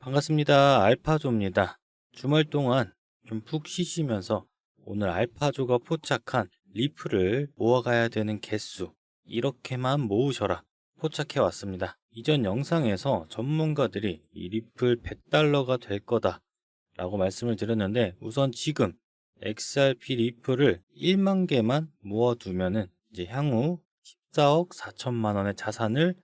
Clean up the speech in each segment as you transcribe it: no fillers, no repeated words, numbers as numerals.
반갑습니다. 알파조입니다. 주말 동안 좀 푹 쉬시면서 오늘 알파조가 포착한 리플을 모아가야 되는 개수, 이렇게만 모으셔라 포착해 왔습니다. 이전 영상에서 전문가들이 이 리플 100달러가 될 거다 라고 말씀을 드렸는데, 우선 지금 XRP 리플을 1만 개만 모아두면은 이제 향후 14억 4천만 원의 자산을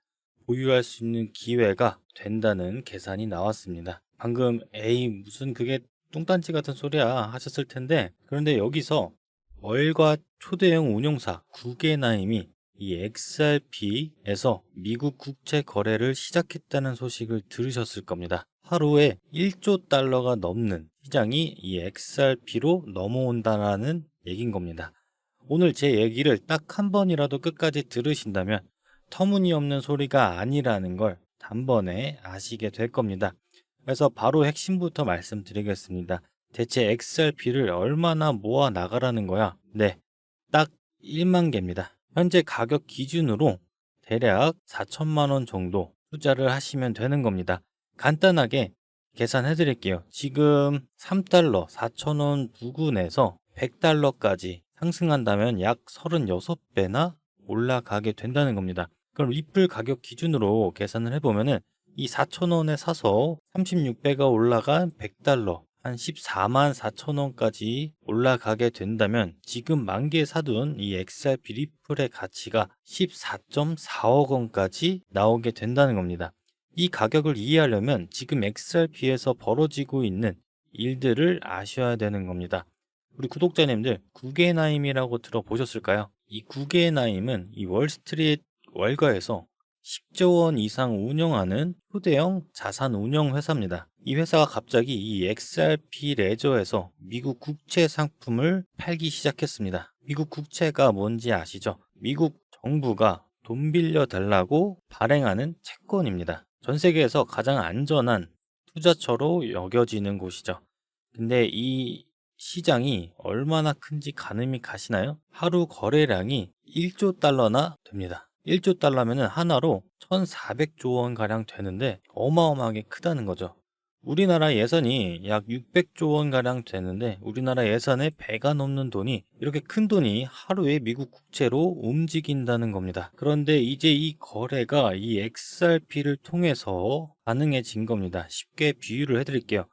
보유할 수 있는 기회가 된다는 계산이 나왔습니다. 방금 에이 무슨 그게 뚱딴지 같은 소리야 하셨을 텐데, 그런데 여기서 월가 초대형 운용사 구게나임이 이 XRP에서 미국 국채 거래를 시작했다는 소식을 들으셨을 겁니다. 하루에 1조 달러가 넘는 시장이 이 XRP로 넘어온다는 얘긴 겁니다. 오늘 제 얘기를 딱 한 번이라도 끝까지 들으신다면 터무니없는 소리가 아니라는 걸 단번에 아시게 될 겁니다. 그래서 바로 핵심부터 말씀드리겠습니다. 대체 XRP를 얼마나 모아 나가라는 거야? 네, 딱 1만 개입니다. 현재 가격 기준으로 대략 4천만 원 정도 투자를 하시면 되는 겁니다. 간단하게 계산해 드릴게요. 지금 3달러 4천 원 부근에서 100달러까지 상승한다면 약 36배나 올라가게 된다는 겁니다. 그럼 리플 가격 기준으로 계산을 해보면은 이 4,000원에 사서 36배가 올라간 100달러, 한 14만 4천 원까지 올라가게 된다면 지금 만 개 사둔 이 XRP 리플의 가치가 14.4억 원까지 나오게 된다는 겁니다. 이 가격을 이해하려면 지금 XRP에서 벌어지고 있는 일들을 아셔야 되는 겁니다. 우리 구독자님들 구게나임이라고 들어보셨을까요? 이 구게나임은 이 월스트리트 월가에서 10조 원 이상 운영하는 초대형 자산 운영 회사입니다. 이 회사가 갑자기 이 XRP 레저에서 미국 국채 상품을 팔기 시작했습니다. 미국 국채가 뭔지 아시죠? 미국 정부가 돈 빌려 달라고 발행하는 채권입니다. 전 세계에서 가장 안전한 투자처로 여겨지는 곳이죠. 근데 이 시장이 얼마나 큰지 가늠이 가시나요? 하루 거래량이 1조 달러나 됩니다. 1조 달러면은 하나로 1,400조 원 가량 되는데 어마어마하게 크다는 거죠. 우리나라 예산이 약 600조 원 가량 되는데 우리나라 예산의 배가 넘는 돈이, 이렇게 큰 돈이 하루에 미국 국채로 움직인다는 겁니다. 그런데 이제 이 거래가 이 XRP를 통해서 가능해진 겁니다. 쉽게 비유를 해드릴게요.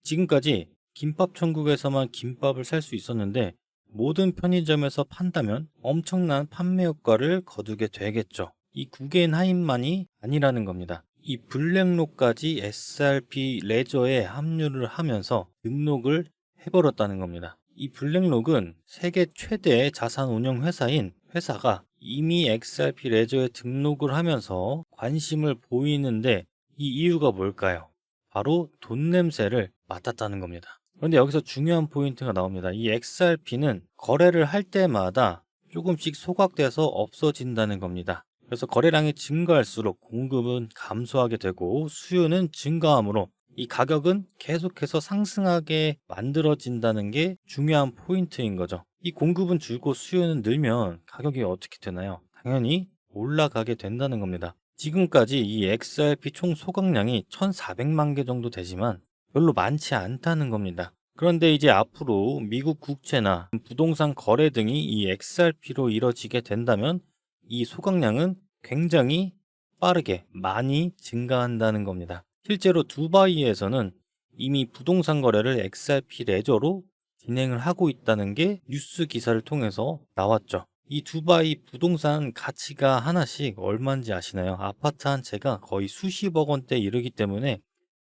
지금까지 김밥 천국에서만 김밥을 살 수 있었는데 모든 편의점에서 판다면 엄청난 판매 효과를 거두게 되겠죠. 이 구겐하임만이 아니라는 겁니다. 이 블랙록까지 SRP 레저에 합류를 하면서 등록을 해버렸다는 겁니다. 이 블랙록은 세계 최대 자산 운용 회사인 회사가 이미 XRP 레저에 등록을 하면서 관심을 보이는데, 이 이유가 뭘까요? 바로 돈 냄새를 맡았다는 겁니다. 그런데 여기서 중요한 포인트가 나옵니다. 이 XRP는 거래를 할 때마다 조금씩 소각돼서 없어진다는 겁니다. 그래서 거래량이 증가할수록 공급은 감소하게 되고 수요는 증가하므로 이 가격은 계속해서 상승하게 만들어진다는 게 중요한 포인트인 거죠. 이 공급은 줄고 수요는 늘면 가격이 어떻게 되나요? 당연히 올라가게 된다는 겁니다. 지금까지 이 XRP 총 소각량이 1,400만 개 정도 되지만 별로 많지 않다는 겁니다. 그런데 이제 앞으로 미국 국채나 부동산 거래 등이 이 XRP로 이뤄지게 된다면 이 소각량은 굉장히 빠르게 많이 증가한다는 겁니다. 실제로 두바이에서는 이미 부동산 거래를 XRP 레저로 진행을 하고 있다는 게 뉴스 기사를 통해서 나왔죠. 이 두바이 부동산 가치가 하나씩 얼마인지 아시나요? 아파트 한 채가 거의 수십억 원대 이르기 때문에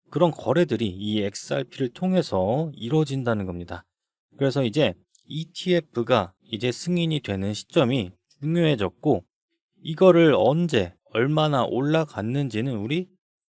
그런 거래들이 이 XRP를 통해서 이루어진다는 겁니다. 그래서 이제 ETF가 이제 승인이 되는 시점이 중요해졌고, 이거를 언제 얼마나 올라갔는지는 우리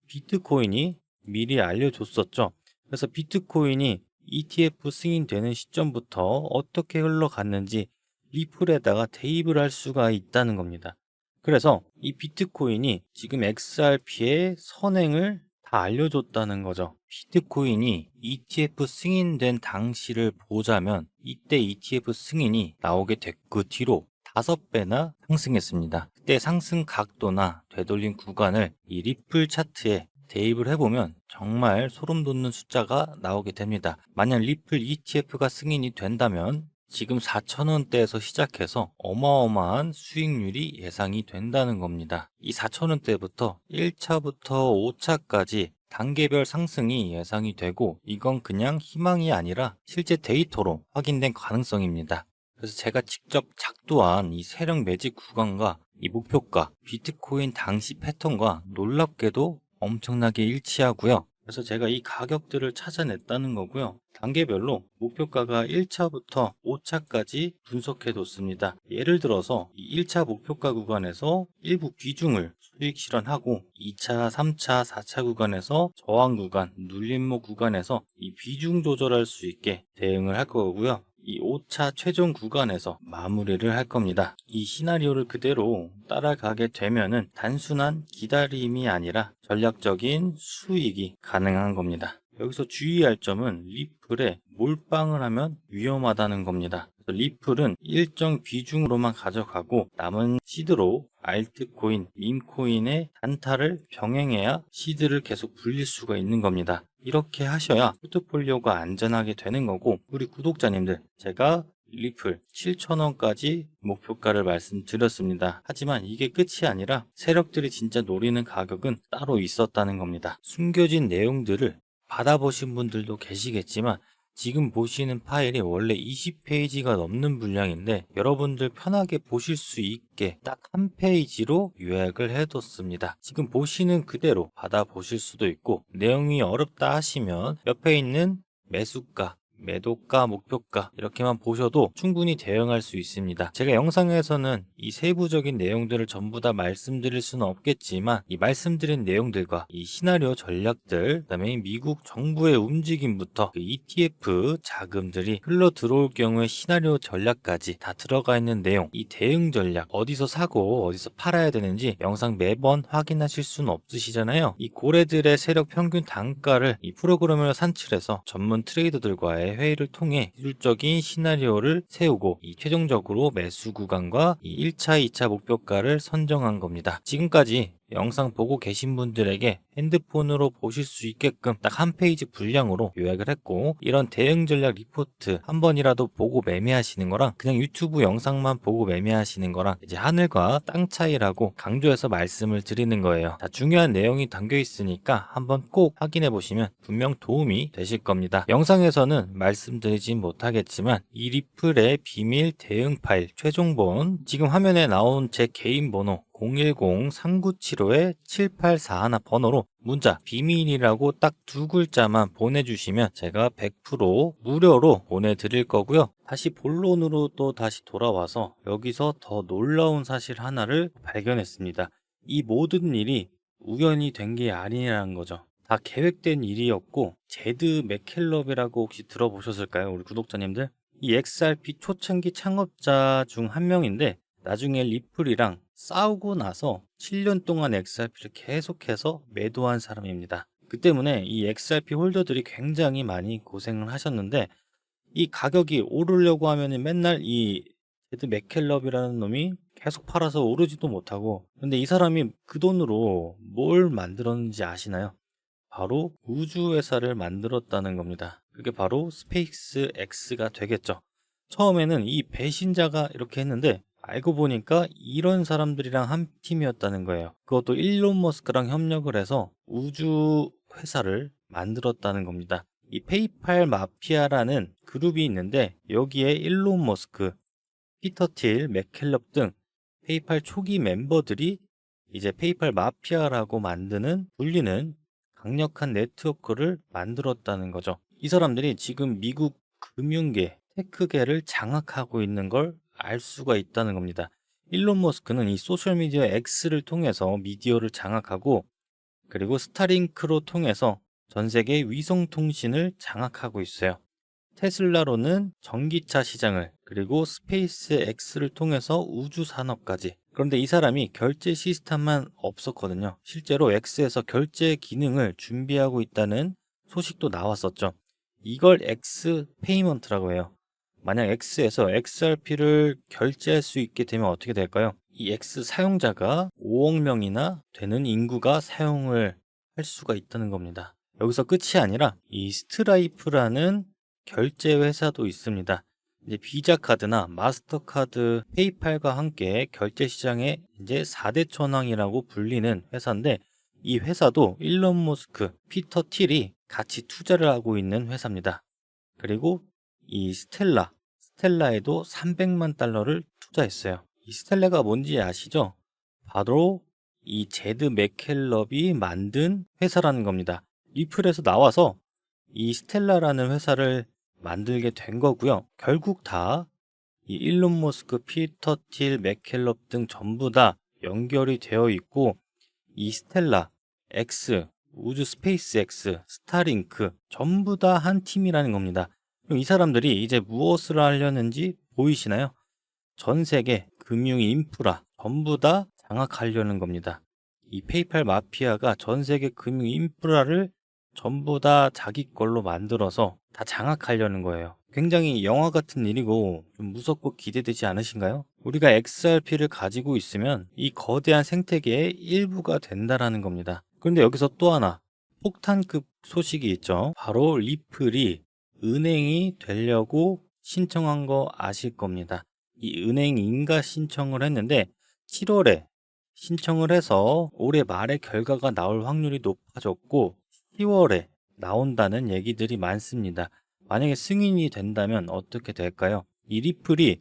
비트코인이 미리 알려줬었죠. 그래서 비트코인이 ETF 승인되는 시점부터 어떻게 흘러갔는지 리플에다가 대입을 할 수가 있다는 겁니다. 그래서 이 비트코인이 지금 XRP의 선행을 다 알려줬다는 거죠. 비트코인이 ETF 승인된 당시를 보자면 이때 ETF 승인이 나오게 됐고 그 뒤로 5배나 상승했습니다. 그때 상승 각도나 되돌림 구간을 이 리플 차트에 대입을 해보면 정말 소름 돋는 숫자가 나오게 됩니다. 만약 리플 ETF가 승인이 된다면 지금 4,000원대에서 시작해서 어마어마한 수익률이 예상이 된다는 겁니다. 이 4,000원대부터 1차부터 5차까지 단계별 상승이 예상이 되고, 이건 그냥 희망이 아니라 실제 데이터로 확인된 가능성입니다. 그래서 제가 직접 작도한 이 세력 매집 구간과 이 목표가, 비트코인 당시 패턴과 놀랍게도 엄청나게 일치하고요. 그래서 제가 이 가격들을 찾아냈다는 거고요. 단계별로 목표가가 1차부터 5차까지 분석해 뒀습니다. 예를 들어서 이 1차 목표가 구간에서 일부 비중을 수익 실현하고 2차, 3차, 4차 구간에서 저항 구간, 눌림목 구간에서 이 비중 조절할 수 있게 대응을 할 거고요. 이 5차 최종 구간에서 마무리를 할 겁니다. 이 시나리오를 그대로 따라가게 되면은 단순한 기다림이 아니라 전략적인 수익이 가능한 겁니다. 여기서 주의할 점은 리플에 몰빵을 하면 위험하다는 겁니다. 리플은 일정 비중으로만 가져가고 남은 시드로 알트코인, 밈코인의 단타를 병행해야 시드를 계속 불릴 수가 있는 겁니다. 이렇게 하셔야 포트폴리오가 안전하게 되는 거고, 우리 구독자님들, 제가 리플 7,000원까지 목표가를 말씀드렸습니다. 하지만 이게 끝이 아니라 세력들이 진짜 노리는 가격은 따로 있었다는 겁니다. 숨겨진 내용들을 받아보신 분들도 계시겠지만 지금 보시는 파일이 원래 20페이지가 넘는 분량인데 여러분들 편하게 보실 수 있게 딱 한 페이지로 요약을 해뒀습니다. 지금 보시는 그대로 받아보실 수도 있고, 내용이 어렵다 하시면 옆에 있는 매수가, 매도가, 목표가 이렇게만 보셔도 충분히 대응할 수 있습니다. 제가 영상에서는 이 세부적인 내용들을 전부 다 말씀드릴 수는 없겠지만 이 말씀드린 내용들과 이 시나리오 전략들, 그다음에 미국 정부의 움직임부터 그 ETF 자금들이 흘러 들어올 경우에 시나리오 전략까지 다 들어가 있는 내용, 이 대응 전략, 어디서 사고 어디서 팔아야 되는지 영상 매번 확인하실 수는 없으시잖아요. 이 고래들의 세력 평균 단가를 이 프로그램을 산출해서 전문 트레이더들과의 회의를 통해 기술적인 시나리오를 세우고 이 최종적으로 매수 구간과 이 1차, 2차 목표가를 선정한 겁니다. 지금까지 영상 보고 계신 분들에게 핸드폰으로 보실 수 있게끔 딱 한 페이지 분량으로 요약을 했고, 이런 대응 전략 리포트 한 번이라도 보고 매매하시는 거랑 그냥 유튜브 영상만 보고 매매하시는 거랑 이제 하늘과 땅 차이라고 강조해서 말씀을 드리는 거예요. 자, 중요한 내용이 담겨 있으니까 한번 꼭 확인해 보시면 분명 도움이 되실 겁니다. 영상에서는 말씀드리진 못하겠지만 이 리플의 비밀 대응 파일 최종본, 지금 화면에 나온 제 개인 번호 010-3975-7841 번호로 문자 비밀이라고 딱 두 글자만 보내주시면 제가 100% 무료로 보내드릴 거고요. 다시 본론으로 또 다시 돌아와서 여기서 더 놀라운 사실 하나를 발견했습니다. 이 모든 일이 우연히 된 게 아니라는 거죠. 다 계획된 일이었고, 제드 맥켈럽이라고 혹시 들어보셨을까요? 우리 구독자님들? 이 XRP 초창기 창업자 중 한 명인데 나중에 리플이랑 싸우고 나서 7년 동안 XRP를 계속해서 매도한 사람입니다. 그 때문에 이 XRP 홀더들이 굉장히 많이 고생을 하셨는데, 이 가격이 오르려고 하면 맨날 이 제드 맥켈럽이라는 놈이 계속 팔아서 오르지도 못하고, 근데 이 사람이 그 돈으로 뭘 만들었는지 아시나요? 바로 우주회사를 만들었다는 겁니다. 그게 바로 스페이스 X가 되겠죠. 처음에는 이 배신자가 이렇게 했는데 알고 보니까 이런 사람들이랑 한 팀이었다는 거예요. 그것도 일론 머스크랑 협력을 해서 우주 회사를 만들었다는 겁니다. 이 페이팔 마피아라는 그룹이 있는데 여기에 일론 머스크, 피터 틸, 맥켈럽 등 페이팔 초기 멤버들이 이제 페이팔 마피아라고 불리는 강력한 네트워크를 만들었다는 거죠. 이 사람들이 지금 미국 금융계, 테크계를 장악하고 있는 걸 알 수가 있다는 겁니다. 일론 머스크는 이 소셜미디어 X를 통해서 미디어를 장악하고, 그리고 스타링크로 통해서 전 세계 위성통신을 장악하고 있어요. 테슬라로는 전기차 시장을, 그리고 스페이스 X를 통해서 우주 산업까지. 그런데 이 사람이 결제 시스템만 없었거든요. 실제로 X에서 결제 기능을 준비하고 있다는 소식도 나왔었죠. 이걸 X 페이먼트라고 해요. 만약 X에서 XRP를 결제할 수 있게 되면 어떻게 될까요? 이 X 사용자가 5억 명이나 되는 인구가 사용을 할 수가 있다는 겁니다. 여기서 끝이 아니라 이 스트라이프라는 결제 회사도 있습니다. 이제 비자 카드나 마스터카드, 페이팔과 함께 결제 시장의 이제 4대 천왕이라고 불리는 회사인데, 이 회사도 일론 머스크, 피터 틸이 같이 투자를 하고 있는 회사입니다. 그리고 이 스텔라에도 300만 달러를 투자했어요. 이 스텔라가 뭔지 아시죠? 바로 이 제드 맥켈럽이 만든 회사라는 겁니다. 리플에서 나와서 이 스텔라라는 회사를 만들게 된 거고요. 결국 다 이 일론 머스크, 피터 틸, 맥켈럽 등 전부 다 연결이 되어 있고, 이 스텔라, X, 우주 스페이스 X, 스타링크 전부 다 한 팀이라는 겁니다. 그럼 이 사람들이 이제 무엇을 하려는지 보이시나요? 전 세계 금융 인프라 전부 다 장악하려는 겁니다. 이 페이팔 마피아가 전 세계 금융 인프라를 전부 다 자기 걸로 만들어서 다 장악하려는 거예요. 굉장히 영화 같은 일이고 좀 무섭고 기대되지 않으신가요? 우리가 XRP를 가지고 있으면 이 거대한 생태계의 일부가 된다라는 겁니다. 그런데 여기서 또 하나 폭탄급 소식이 있죠. 바로 리플이 은행이 되려고 신청한 거 아실 겁니다. 이 은행 인가 신청을 했는데 7월에 신청을 해서 올해 말에 결과가 나올 확률이 높아졌고 10월에 나온다는 얘기들이 많습니다. 만약에 승인이 된다면 어떻게 될까요? 이 리플이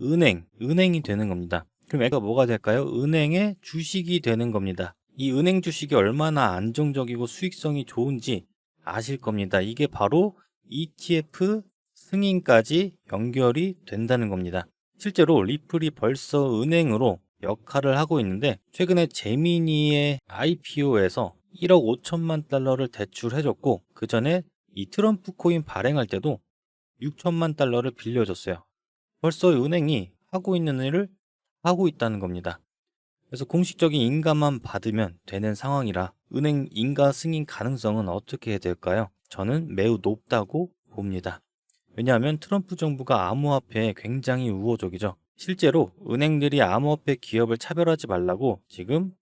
은행이 되는 겁니다. 그럼 애가 뭐가 될까요? 은행의 주식이 되는 겁니다. 이 은행 주식이 얼마나 안정적이고 수익성이 좋은지 아실 겁니다. 이게 바로 ETF 승인까지 연결이 된다는 겁니다. 실제로 리플이 벌써 은행으로 역할을 하고 있는데, 최근에 제미니의 IPO에서 1억 5천만 달러를 대출해줬고, 그 전에 이 트럼프 코인 발행할 때도 6천만 달러를 빌려줬어요. 벌써 은행이 하고 있는 일을 하고 있다는 겁니다. 그래서 공식적인 인가만 받으면 되는 상황이라 은행 인가 승인 가능성은 어떻게 될까요? 저는 매우 높다고 봅니다. 왜냐하면 트럼프 정부가 암호화폐에 굉장히 우호적이죠. 실제로 은행들이 암호화폐 기업을 차별하지 말라고 지금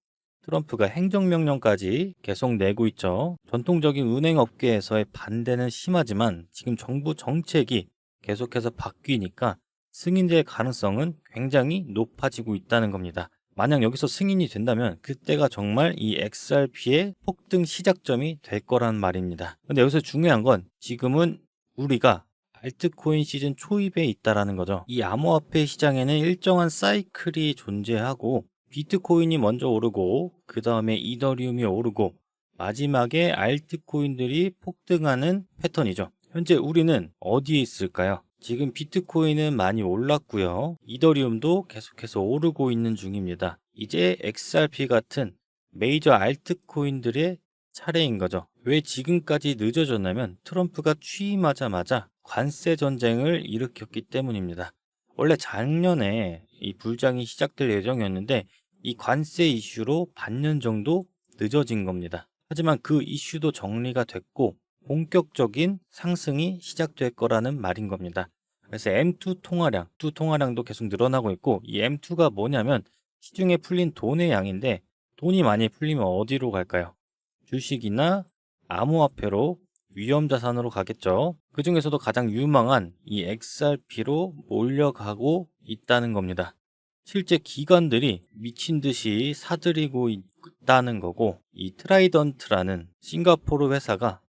트럼프가 행정명령까지 계속 내고 있죠. 전통적인 은행 업계에서의 반대는 심하지만 지금 정부 정책이 계속해서 바뀌니까 승인될 가능성은 굉장히 높아지고 있다는 겁니다. 만약 여기서 승인이 된다면 그때가 정말 이 XRP의 폭등 시작점이 될 거란 말입니다. 근데 여기서 중요한 건 지금은 우리가 알트코인 시즌 초입에 있다라는 거죠. 이 암호화폐 시장에는 일정한 사이클이 존재하고 비트코인이 먼저 오르고 그 다음에 이더리움이 오르고 마지막에 알트코인들이 폭등하는 패턴이죠. 현재 우리는 어디에 있을까요? 지금 비트코인은 많이 올랐고요. 이더리움도 계속해서 오르고 있는 중입니다. 이제 XRP 같은 메이저 알트코인들의 차례인 거죠. 왜 지금까지 늦어졌냐면 트럼프가 취임하자마자 관세 전쟁을 일으켰기 때문입니다. 원래 작년에 이 불장이 시작될 예정이었는데 이 관세 이슈로 반년 정도 늦어진 겁니다. 하지만 그 이슈도 정리가 됐고 본격적인 상승이 시작될 거라는 말인 겁니다. 그래서 M2 통화량도 계속 늘어나고 있고, 이 M2가 뭐냐면 시중에 풀린 돈의 양인데, 돈이 많이 풀리면 어디로 갈까요? 주식이나 암호화폐로, 위험자산으로 가겠죠. 그 중에서도 가장 유망한 이 XRP로 몰려가고 있다는 겁니다. 실제 기관들이 미친 듯이 사들이고 있다는 거고, 이 트라이던트라는 싱가포르 회사가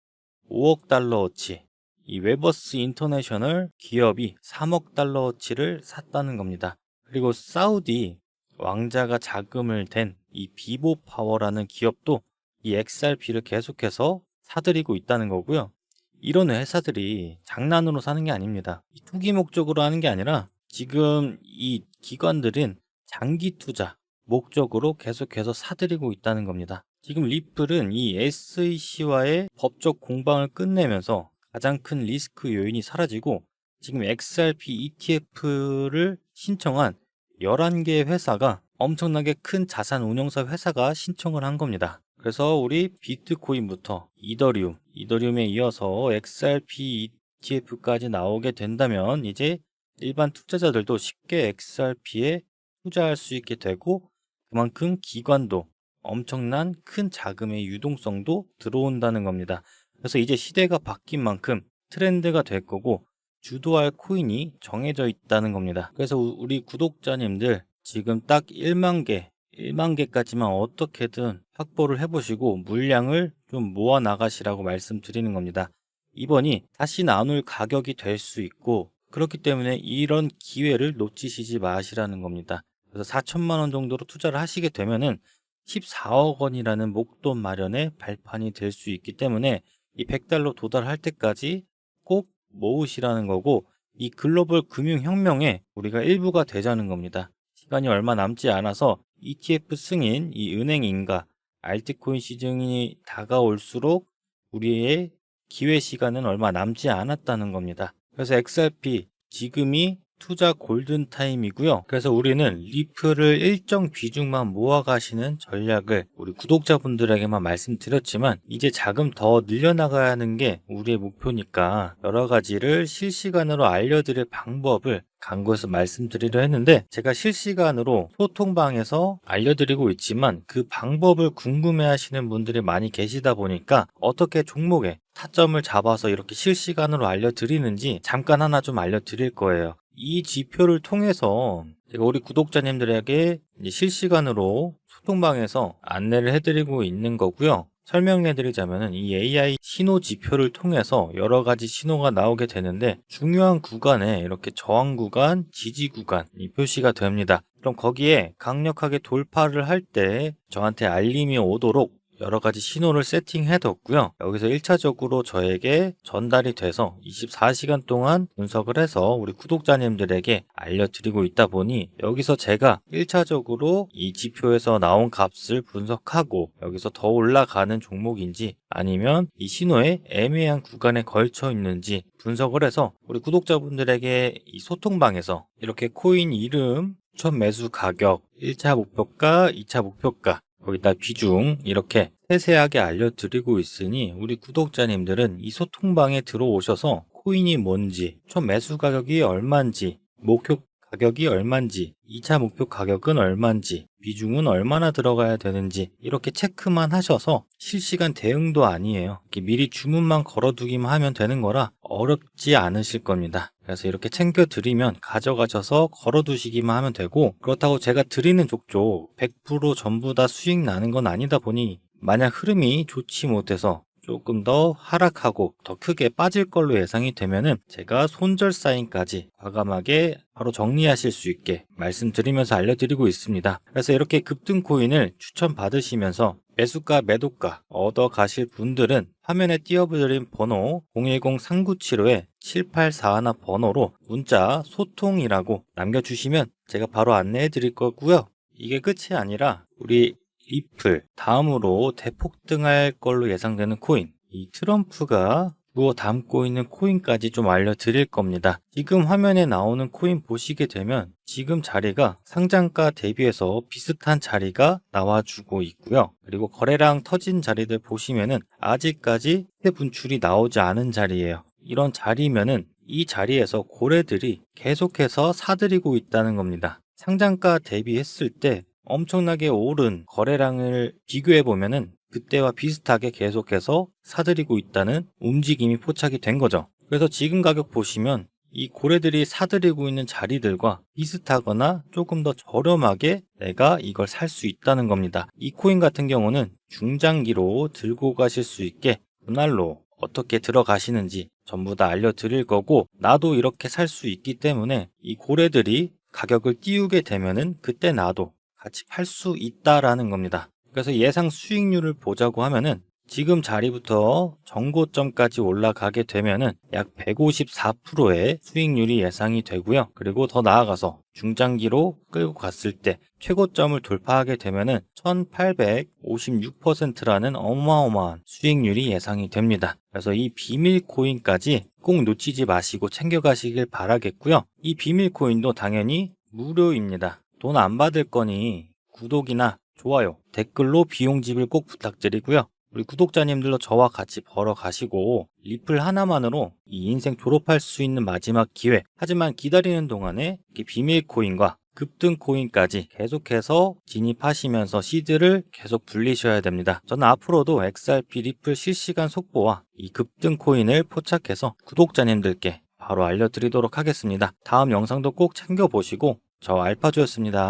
5억 달러어치, 이 웨버스 인터내셔널 기업이 3억 달러어치를 샀다는 겁니다. 그리고 사우디 왕자가 자금을 댄 이 비보 파워라는 기업도 이 XRP를 계속해서 사들이고 있다는 거고요. 이런 회사들이 장난으로 사는 게 아닙니다. 투기 목적으로 하는 게 아니라 지금 이 기관들은 장기 투자 목적으로 계속해서 사들이고 있다는 겁니다. 지금 리플은 이 SEC와의 법적 공방을 끝내면서 가장 큰 리스크 요인이 사라지고 지금 XRP ETF를 신청한 11개 회사가 엄청나게 큰 자산 운용사 회사가 신청을 한 겁니다. 그래서 우리 비트코인부터 이더리움에 이어서 XRP ETF까지 나오게 된다면 이제 일반 투자자들도 쉽게 XRP에 투자할 수 있게 되고 그만큼 기관도 엄청난 큰 자금의 유동성도 들어온다는 겁니다. 그래서 이제 시대가 바뀐 만큼 트렌드가 될 거고 주도할 코인이 정해져 있다는 겁니다. 그래서 우리 구독자님들 지금 딱 1만 개까지만 어떻게든 확보를 해보시고 물량을 좀 모아 나가시라고 말씀드리는 겁니다. 이번이 다시 나눌 가격이 될 수 있고 그렇기 때문에 이런 기회를 놓치시지 마시라는 겁니다. 그래서 4천만 원 정도로 투자를 하시게 되면은 14억 원이라는 목돈 마련의 발판이 될 수 있기 때문에 이 100달러 도달할 때까지 꼭 모으시라는 거고 이 글로벌 금융혁명에 우리가 일부가 되자는 겁니다. 시간이 얼마 남지 않아서 ETF 승인, 이 은행 인가, 알트코인 시즌이 다가올수록 우리의 기회 시간은 얼마 남지 않았다는 겁니다. 그래서 XRP 지금이 투자 골든타임이고요. 그래서 우리는 리플을 일정 비중만 모아가시는 전략을 우리 구독자분들에게만 말씀드렸지만 이제 자금 더 늘려나가야 하는 게 우리의 목표니까 여러 가지를 실시간으로 알려드릴 방법을 강구해서 말씀드리려 했는데 제가 실시간으로 소통방에서 알려드리고 있지만 그 방법을 궁금해 하시는 분들이 많이 계시다 보니까 어떻게 종목에 타점을 잡아서 이렇게 실시간으로 알려드리는지 잠깐 하나 좀 알려드릴 거예요. 이 지표를 통해서 제가 우리 구독자님들에게 이제 실시간으로 소통방에서 안내를 해드리고 있는 거고요. 설명해드리자면 이 AI 신호 지표를 통해서 여러 가지 신호가 나오게 되는데 중요한 구간에 이렇게 저항 구간, 지지 구간이 표시가 됩니다. 그럼 거기에 강력하게 돌파를 할 때 저한테 알림이 오도록 여러 가지 신호를 세팅해뒀고요. 여기서 1차적으로 저에게 전달이 돼서 24시간 동안 분석을 해서 우리 구독자님들에게 알려드리고 있다 보니 여기서 제가 1차적으로 이 지표에서 나온 값을 분석하고 여기서 더 올라가는 종목인지 아니면 이 신호의 애매한 구간에 걸쳐 있는지 분석을 해서 우리 구독자분들에게 이 소통방에서 이렇게 코인 이름, 추천 매수 가격, 1차 목표가, 2차 목표가 거기다 비중 이렇게 세세하게 알려드리고 있으니 우리 구독자님들은 이 소통방에 들어오셔서 코인이 뭔지, 총 매수 가격이 얼마인지, 목표 가격이 얼마인지, 2차 목표 가격은 얼마인지, 비중은 얼마나 들어가야 되는지 이렇게 체크만 하셔서 실시간 대응도 아니에요. 이렇게 미리 주문만 걸어두기만 하면 되는 거라 어렵지 않으실 겁니다. 그래서 이렇게 챙겨드리면 가져가셔서 걸어두시기만 하면 되고 그렇다고 제가 드리는 족족 100% 전부 다 수익 나는 건 아니다 보니 만약 흐름이 좋지 못해서 조금 더 하락하고 더 크게 빠질 걸로 예상이 되면은 제가 손절 사인까지 과감하게 바로 정리하실 수 있게 말씀드리면서 알려드리고 있습니다. 그래서 이렇게 급등 코인을 추천받으시면서 매수가, 매도가 얻어 가실 분들은 화면에 띄워드린 번호 010-3975-7841 번호로 문자 소통이라고 남겨주시면 제가 바로 안내해 드릴 거고요. 이게 끝이 아니라 우리 리플, 다음으로 대폭등할 걸로 예상되는 코인, 이 트럼프가 주워 담고 있는 코인까지 좀 알려드릴 겁니다. 지금 화면에 나오는 코인 보시게 되면 지금 자리가 상장가 대비해서 비슷한 자리가 나와주고 있고요. 그리고 거래량 터진 자리들 보시면은 아직까지 새 분출이 나오지 않은 자리예요. 이런 자리면은 이 자리에서 고래들이 계속해서 사들이고 있다는 겁니다. 상장가 대비했을 때 엄청나게 오른 거래량을 비교해 보면은 그때와 비슷하게 계속해서 사들이고 있다는 움직임이 포착이 된 거죠. 그래서 지금 가격 보시면 이 고래들이 사들이고 있는 자리들과 비슷하거나 조금 더 저렴하게 내가 이걸 살 수 있다는 겁니다. 이 코인 같은 경우는 중장기로 들고 가실 수 있게 분할로 어떻게 들어가시는지 전부 다 알려드릴 거고 나도 이렇게 살 수 있기 때문에 이 고래들이 가격을 띄우게 되면은 그때 나도 같이 팔 수 있다라는 겁니다. 그래서 예상 수익률을 보자고 하면은 지금 자리부터 정고점까지 올라가게 되면은 약 154%의 수익률이 예상이 되고요. 그리고 더 나아가서 중장기로 끌고 갔을 때 최고점을 돌파하게 되면은 1856%라는 어마어마한 수익률이 예상이 됩니다. 그래서 이 비밀 코인까지 꼭 놓치지 마시고 챙겨가시길 바라겠고요. 이 비밀 코인도 당연히 무료입니다. 돈 안 받을 거니 구독이나 좋아요, 댓글로 비용집을 꼭 부탁드리고요. 우리 구독자님들도 저와 같이 벌어 가시고 리플 하나만으로 이 인생 졸업할 수 있는 마지막 기회. 하지만 기다리는 동안에 비밀 코인과 급등 코인까지 계속해서 진입하시면서 시드를 계속 불리셔야 됩니다. 저는 앞으로도 XRP 리플 실시간 속보와 이 급등 코인을 포착해서 구독자님들께 바로 알려드리도록 하겠습니다. 다음 영상도 꼭 챙겨보시고 저 알파주였습니다.